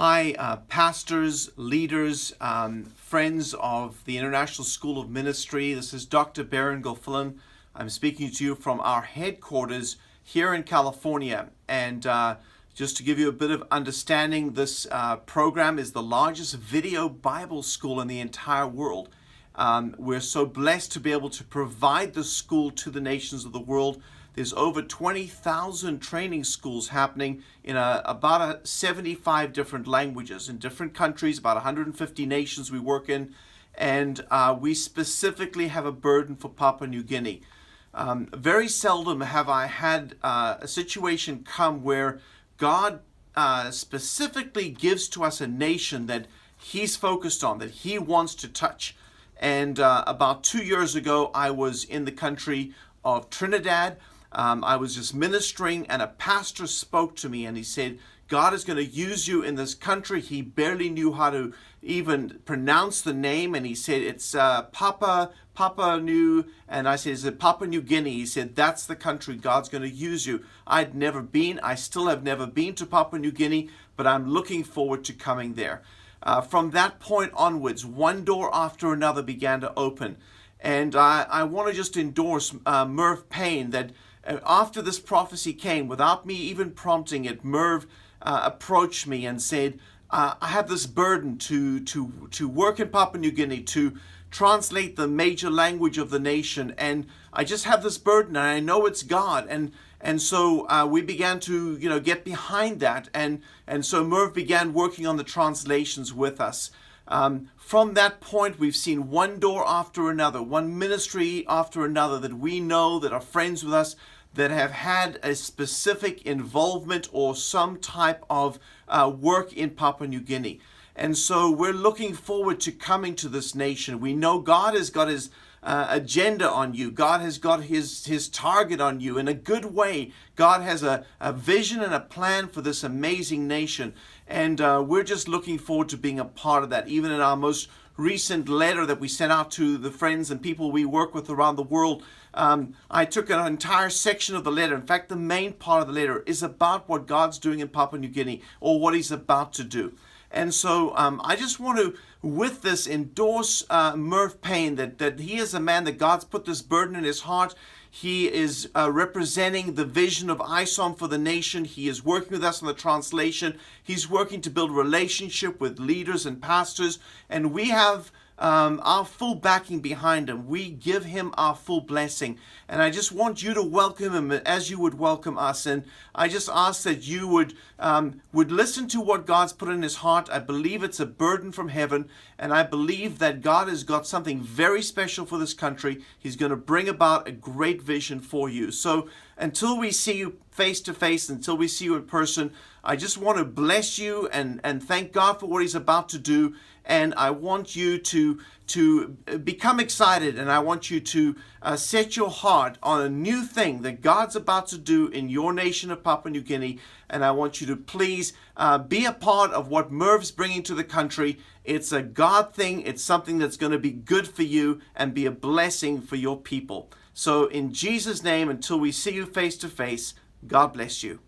Hi, pastors, leaders, friends of the International School of Ministry. This is Dr. Baron Gulfillan. I'm speaking to you from our headquarters here in California. And just to give you a bit of understanding, this program is the largest video Bible school in the entire world. We're so blessed to be able to provide the school to the nations of the world. There's over 20,000 training schools happening in about 75 different languages in different countries, about 150 nations we work in, and we specifically have a burden for Papua New Guinea. Very seldom have I had a situation come where God specifically gives to us a nation that He's focused on, that He wants to touch. And about 2 years ago, I was in the country of Trinidad. I was just ministering, and a pastor spoke to me, and he said, God is going to use you in this country. He barely knew how to even pronounce the name, and he said, it's Papua New, and I said, is it Papua New Guinea? He said, that's the country God's going to use you. I'd never been, I still have never been to Papua New Guinea, but I'm looking forward to coming there. From that point onwards, one door after another began to open. And I want to just endorse Merv Payne, that after this prophecy came, without me even prompting it, Merv approached me and said, I have this burden to work in Papua New Guinea, to translate the major language of the nation. And I just have this burden, and I know it's God. And so we began to, get behind that. And so Merv began working on the translations with us. From that point, we've seen one door after another, one ministry after another that we know, that are friends with us, that have had a specific involvement or some type of work in Papua New Guinea. And so we're looking forward to coming to this nation. We know God has got His agenda on you. God has got his target on you in a good way. God has a vision and a plan for this amazing nation. And we're just looking forward to being a part of that. Even in our most recent letter that we sent out to the friends and people we work with around the world, I took an entire section of the letter. In fact, the main part of the letter is about what God's doing in Papua New Guinea, or what He's about to do. And so I just want to, with this, endorse Merv Payne, that he is a man that God's put this burden in his heart. He is representing the vision of ISOM for the nation. He is working with us on the translation. He's working to build relationship with leaders and pastors. And we have our full backing behind him. We give him our full blessing. And I just want you to welcome him as you would welcome us. And I just ask that you would listen to what God's put in his heart. I believe it's a burden from heaven. And I believe that God has got something very special for this country. He's going to bring about a great vision for you. So until we see you face to face, until we see you in person, I just want to bless you and thank God for what He's about to do. And I want you to become excited, and I want you to set your heart on a new thing that God's about to do in your nation of Papua New Guinea. And I want you to please be a part of what Merv's bringing to the country. It's a God thing. It's something that's going to be good for you and be a blessing for your people. So in Jesus' name, until we see you face to face, God bless you.